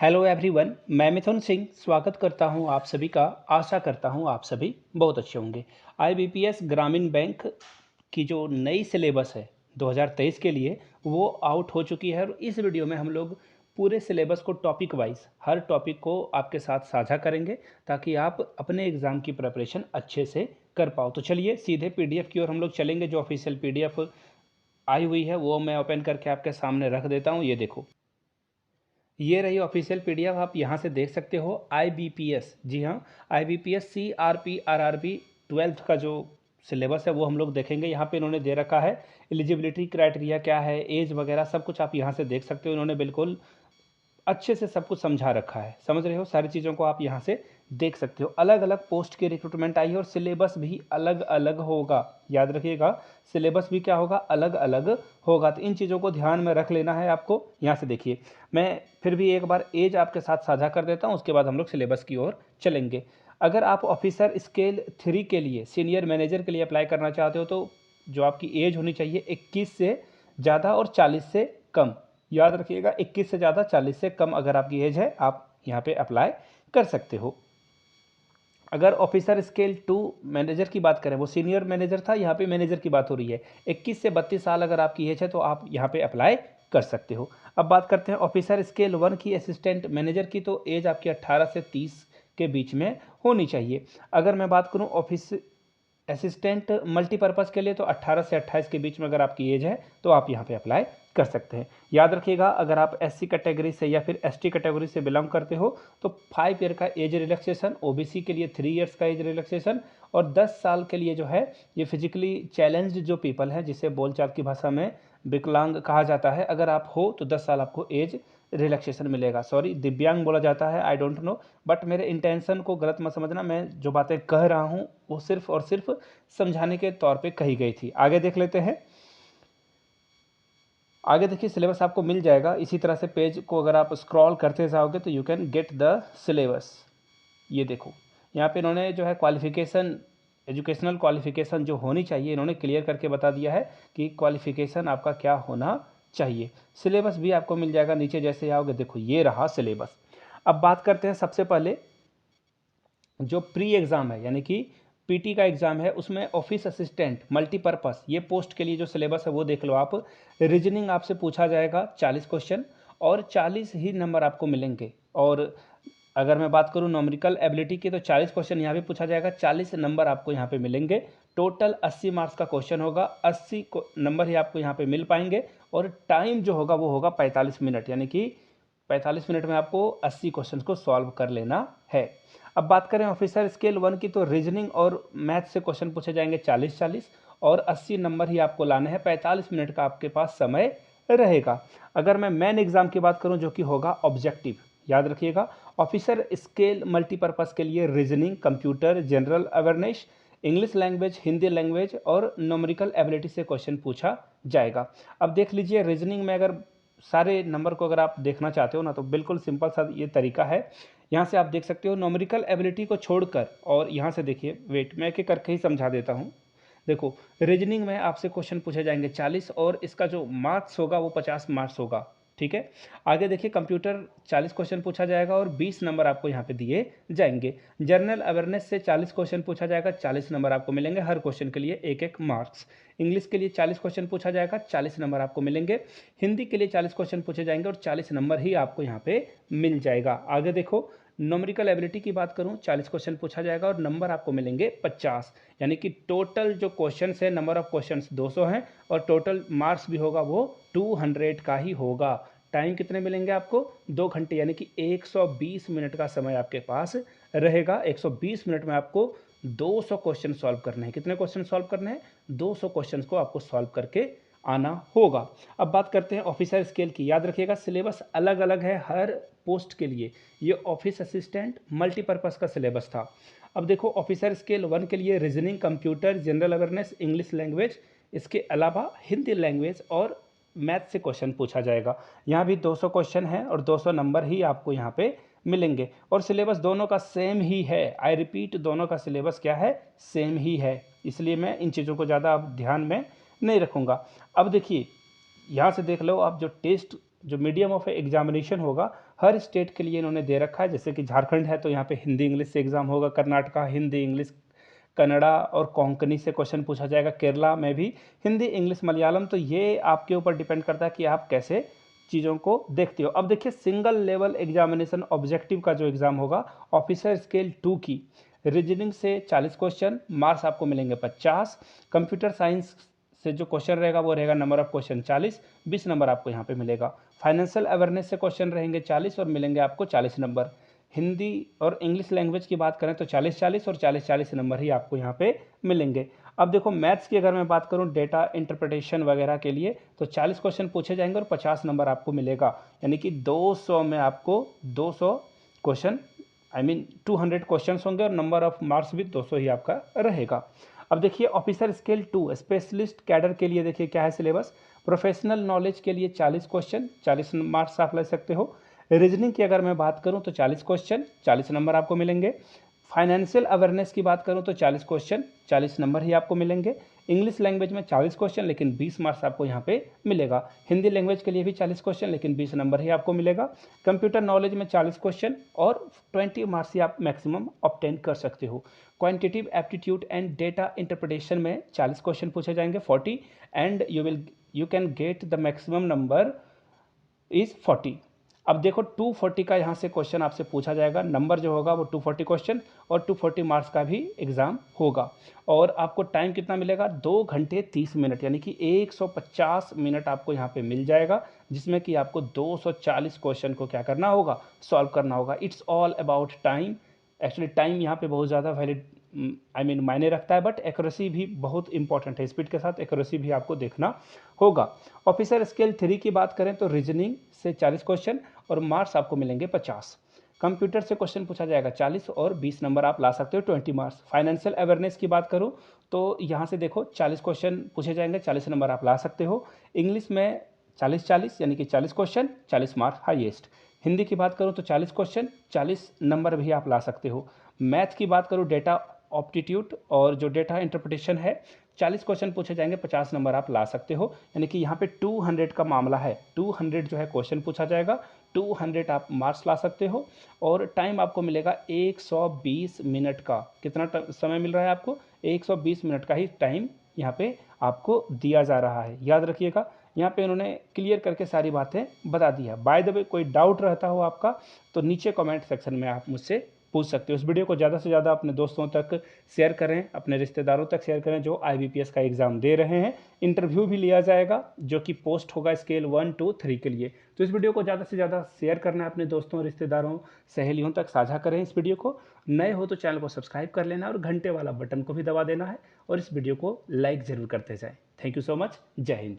Hello everyone, मैं मिथुन सिंह स्वागत करता हूं आप सभी का। आशा करता हूं आप सभी बहुत अच्छे होंगे। आईबीपीएस ग्रामीण बैंक की जो नई सिलेबस है 2023 के लिए वो आउट हो चुकी है और इस वीडियो में हम लोग पूरे सिलेबस को टॉपिक वाइज हर टॉपिक को आपके साथ साझा करेंगे ताकि आप अपने एग्ज़ाम की प्रिपरेशन अच्छे से कर पाओ। तो चलिए सीधे पीडीएफ की ओर हम लोग चलेंगे। जो ऑफिशियल पीडीएफ आई हुई है वो मैं ओपन करके आपके सामने रख देता हूँ। ये देखो, ये रही ऑफिशियल पीडीएफ। आप यहाँ से देख सकते हो आईबीपीएस, जी हाँ, आईबीपीएस सीआरपी आरआरबी 12th का जो सिलेबस है वो हम लोग देखेंगे। यहाँ पे इन्होंने दे रखा है एलिजिबिलिटी क्राइटेरिया क्या है, एज वगैरह सब कुछ आप यहाँ से देख सकते हो। इन्होंने बिल्कुल अच्छे से सब कुछ समझा रखा है, समझ रहे हो। सारी चीज़ों को आप यहाँ से देख सकते हो। अलग अलग पोस्ट की रिक्रूटमेंट आई है और सिलेबस भी अलग अलग होगा, याद रखिएगा। सिलेबस भी क्या होगा, अलग अलग होगा। तो इन चीज़ों को ध्यान में रख लेना है आपको। यहाँ से देखिए, मैं फिर भी एक बार एज आपके साथ साझा कर देता हूँ, उसके बाद हम लोग सिलेबस की ओर चलेंगे। अगर आप ऑफिसर स्केल 3 के लिए सीनियर मैनेजर के लिए अप्लाई करना चाहते हो तो जो आपकी एज होनी चाहिए 21 से ज़्यादा और 40 से कम। याद रखिएगा, 21 से ज़्यादा 40 से कम अगर आपकी एज है आप यहाँ पे अप्लाई कर सकते हो। अगर ऑफिसर स्केल 2 मैनेजर की बात करें, वो सीनियर मैनेजर था, यहाँ पे मैनेजर की बात हो रही है। 21 से 32 साल अगर आपकी एज है तो आप यहाँ पे अप्लाई कर सकते हो। अब बात करते हैं ऑफिसर स्केल 1 की असिस्टेंट मैनेजर की, तो एज आपकी 18 से 30 के बीच में होनी चाहिए। अगर मैं बात करूँ ऑफिस असिस्टेंट मल्टीपर्पज़ के लिए तो 18 से 28 के बीच में अगर आपकी एज है तो आप यहाँ पे अप्लाई कर सकते हैं। याद रखिएगा, अगर आप एससी कैटेगरी से या फिर एसटी कैटेगरी से बिलोंग करते हो तो 5 ईयर का एज रिलैक्सेशन, ओबीसी के लिए 3 इयर्स का एज रिलैक्सेशन और 10 साल के लिए जो है ये फिजिकली चैलेंज्ड जो पीपल हैं, जिसे बोलचाल की भाषा में विकलांग कहा जाता है, अगर आप हो तो 10 साल आपको एज रिलैक्सेशन मिलेगा। सॉरी, दिव्यांग बोला जाता है, आई डोंट नो, बट मेरे इंटेंशन को गलत मत समझना। मैं जो बातें कह रहा हूँ वो सिर्फ और सिर्फ समझाने के तौर पे कही गई थी। आगे देख लेते हैं। आगे देखिए, सिलेबस आपको मिल जाएगा इसी तरह से। पेज को अगर आप स्क्रॉल करते जाओगे तो you can get the syllabus. ये देखो, यहाँ पे इन्होंने जो है क्वालिफिकेशन, एजुकेशनल क्वालिफिकेशन जो होनी चाहिए इन्होंने क्लियर करके बता दिया है कि क्वालिफिकेशन आपका क्या होना चाहिए। सिलेबस भी आपको मिल जाएगा नीचे जैसे आओगे। देखो, ये रहा सिलेबस। अब बात करते हैं सबसे पहले जो प्री एग्ज़ाम है, यानी कि पीटी का एग्ज़ाम है, उसमें ऑफिस असिस्टेंट मल्टीपर्पस ये पोस्ट के लिए जो सिलेबस है वो देख लो आप। रीजनिंग आपसे पूछा जाएगा 40 क्वेश्चन और 40 ही नंबर आपको मिलेंगे। और अगर मैं बात करूं न्यूमेरिकल एबिलिटी की तो 40 क्वेश्चन यहाँ भी पूछा जाएगा, 40 नंबर आपको यहाँ पे मिलेंगे। टोटल 80 मार्क्स का क्वेश्चन होगा, 80 नंबर ही आपको यहाँ पे मिल पाएंगे। और टाइम जो होगा वो होगा 45 मिनट, यानी कि 45 मिनट में आपको 80 क्वेश्चन को सॉल्व कर लेना है। अब बात करें ऑफिसर स्केल 1 की तो रीजनिंग और मैथ से क्वेश्चन पूछे जाएंगे 40-40 और 80 नंबर ही आपको लाने हैं। 45 मिनट का आपके पास समय रहेगा। अगर मैं मेन एग्जाम की बात करूं जो कि होगा ऑब्जेक्टिव, याद रखिएगा, ऑफिसर स्केल मल्टीपर्पज़ के लिए reasoning, computer, general awareness, English language, Hindi language और न्यूमेरिकल एबिलिटी से क्वेश्चन पूछा जाएगा। अब देख लीजिए, रीजनिंग में अगर सारे नंबर को अगर आप देखना चाहते हो ना तो बिल्कुल सिंपल सा ये तरीका है। यहाँ से आप देख सकते हो न्यूमेरिकल एबिलिटी को छोड़कर, और यहाँ से देखिए, वेट मैं एक एक करके ही समझा देता हूँ। देखो, रीजनिंग में आपसे क्वेश्चन पूछे जाएंगे 40 और इसका जो मार्क्स होगा वो 50 मार्क्स होगा, ठीक है। आगे देखिए, कंप्यूटर 40 क्वेश्चन पूछा जाएगा और 20 नंबर आपको यहाँ पे दिए जाएंगे। जनरल अवेयरनेस से 40 क्वेश्चन पूछा जाएगा, 40 नंबर आपको मिलेंगे, हर क्वेश्चन के लिए एक एक मार्क्स। इंग्लिश के लिए 40 क्वेश्चन पूछा जाएगा, 40 नंबर आपको मिलेंगे। हिंदी के लिए 40 क्वेश्चन पूछे जाएंगे और 40 नंबर ही आपको यहाँ पे मिल जाएगा। आगे देखो, न्यूमेरिकल एबिलिटी की बात करूं, 40 क्वेश्चन पूछा जाएगा और नंबर आपको मिलेंगे 50, यानी कि टोटल जो क्वेश्चंस है, नंबर ऑफ क्वेश्चंस 200 हैं और टोटल मार्क्स भी होगा वो 200 का ही होगा। टाइम कितने मिलेंगे आपको, 2 घंटे, यानी कि 120 मिनट का समय आपके पास रहेगा। 120 मिनट में आपको 200 क्वेश्चन सॉल्व करने हैं। कितने क्वेश्चन सॉल्व करने हैं, 200 क्वेश्चन को आपको सॉल्व करके आना होगा। अब बात करते हैं ऑफिसर स्केल की। याद रखिएगा, सिलेबस अलग अलग है हर पोस्ट के लिए। ये ऑफिस असिस्टेंट मल्टीपर्पज़ का सिलेबस था। अब देखो, ऑफिसर स्केल 1 के लिए reasoning, computer, general awareness, English language, इसके अलावा हिंदी लैंग्वेज और मैथ से क्वेश्चन पूछा जाएगा। यहाँ भी 200 क्वेश्चन है और 200 नंबर ही आपको यहाँ पे मिलेंगे। और सिलेबस दोनों का सेम ही है, आई रिपीट, दोनों का सिलेबस क्या है, सेम ही है। इसलिए मैं इन चीज़ों को ज़्यादा अब ध्यान में नहीं रखूँगा। अब देखिए, यहाँ से देख लो आप, जो टेस्ट जो मीडियम ऑफ एग्जामिनेशन होगा हर स्टेट के लिए इन्होंने दे रखा है। जैसे कि झारखंड है तो यहाँ पे हिंदी इंग्लिश से एग्जाम होगा, कर्नाटका हिंदी इंग्लिश कन्नड़ा और कोंकणी से क्वेश्चन पूछा जाएगा, केरला में भी हिंदी इंग्लिश मलयालम। तो ये आपके ऊपर डिपेंड करता है कि आप कैसे चीज़ों को देखते हो। अब देखिए सिंगल लेवल एग्जामिनेशन ऑब्जेक्टिव का जो एग्ज़ाम होगा ऑफिसर स्केल 2 की रीजनिंग से 40 क्वेश्चन, मार्क्स आपको मिलेंगे 50। कंप्यूटर साइंस से जो क्वेश्चन रहेगा वो रहेगा नंबर ऑफ क्वेश्चन 40, 20 नंबर आपको यहाँ पे मिलेगा। फाइनेंशियल अवेयरनेस से क्वेश्चन रहेंगे 40 और मिलेंगे आपको 40 नंबर। हिंदी और इंग्लिश लैंग्वेज की बात करें तो 40-40 और 40-40 नंबर ही आपको यहाँ पे मिलेंगे। अब देखो मैथ्स की अगर मैं बात करूँ डेटा इंटरप्रिटेशन वगैरह के लिए तो 40 क्वेश्चन पूछे जाएंगे और 50 नंबर आपको मिलेगा, यानी कि 200 में आपको 200 क्वेश्चन 200 क्वेश्चन होंगे और नंबर ऑफ मार्क्स भी 200 ही आपका रहेगा। अब देखिए ऑफिसर स्केल 2 स्पेशलिस्ट कैडर के लिए देखिए क्या है सिलेबस। प्रोफेशनल नॉलेज के लिए 40 क्वेश्चन 40 मार्क्स आप ले सकते हो। रीजनिंग की अगर मैं बात करूं तो 40 क्वेश्चन 40 नंबर आपको मिलेंगे। फाइनेंशियल अवेयरनेस की बात करूं तो 40 क्वेश्चन 40 नंबर ही आपको मिलेंगे। इंग्लिश लैंग्वेज में 40 क्वेश्चन लेकिन 20 मार्क्स आपको यहाँ पे मिलेगा। हिंदी लैंग्वेज के लिए भी 40 क्वेश्चन लेकिन 20 नंबर ही आपको मिलेगा। कंप्यूटर नॉलेज में 40 क्वेश्चन और 20 मार्क्स ही आप मैक्सिमम ऑब्टेन कर सकते हो। Quantitative aptitude and data interpretation में 40 क्वेश्चन पूछे जाएंगे 40 and you can get the maximum number is 40। अब देखो 240 का यहाँ से क्वेश्चन आपसे पूछा जाएगा, नंबर जो होगा वो 240 क्वेश्चन और 240 मार्क्स का भी एग्ज़ाम होगा। और आपको टाइम कितना मिलेगा 2 घंटे 30 मिनट, यानी कि 150 मिनट आपको यहाँ पे मिल जाएगा, जिसमें कि आपको 240 क्वेश्चन को क्या करना होगा सॉल्व करना होगा। It's all about time. Actually time यहाँ पे बहुत ज़्यादा वैलिड मायने रखता है, बट एक्यूरेसी भी बहुत इंपॉर्टेंट है। स्पीड के साथ एक्यूरेसी भी आपको देखना होगा। ऑफिसर स्केल 3 की बात करें तो रीजनिंग से 40 क्वेश्चन और मार्क्स आपको मिलेंगे 50। कंप्यूटर से क्वेश्चन पूछा जाएगा 40 और 20 नंबर आप ला सकते हो 20 मार्क्स। फाइनेंशियल अवेयरनेस की बात करूँ तो यहाँ से देखो 40 क्वेश्चन पूछे जाएंगे 40 नंबर आप ला सकते हो। इंग्लिश में 40-40 यानी कि 40 क्वेश्चन 40 मार्क्स हाईएस्ट। हिंदी की बात करूँ तो 40 क्वेश्चन 40 नंबर भी आप ला सकते हो। मैथ की बात करूँ डेटा ऑप्टीट्यूड और जो डेटा इंटरप्रिटेशन है 40 क्वेश्चन पूछे जाएंगे 50 नंबर आप ला सकते हो, यानी कि यहाँ पे 200 का मामला है। 200 जो है क्वेश्चन पूछा जाएगा, 200 आप मार्क्स ला सकते हो और टाइम आपको मिलेगा 120 मिनट का। कितना समय मिल रहा है आपको 120 मिनट का ही टाइम यहाँ पे आपको दिया जा रहा है। याद रखिएगा यहाँ पे उन्होंने क्लियर करके सारी बातें बता दी है। बाय द वे कोई डाउट रहता हो आपका तो नीचे कमेंट सेक्शन में आप मुझसे पूछ सकते हो। इस वीडियो को ज़्यादा से ज़्यादा अपने दोस्तों तक शेयर करें, अपने रिश्तेदारों तक शेयर करें जो IBPS का एग्ज़ाम दे रहे हैं। इंटरव्यू भी लिया जाएगा जो कि पोस्ट होगा स्केल 1, 2, 3 के लिए। तो इस वीडियो को ज़्यादा से ज़्यादा शेयर करना है अपने दोस्तों, रिश्तेदारों, सहेलियों तक साझा करें इस वीडियो को। नए हो तो चैनल को सब्सक्राइब कर लेना और घंटे वाला बटन को भी दबा देना है और इस वीडियो को लाइक ज़रूर करते जाएँ। Thank you so much. जय हिंद।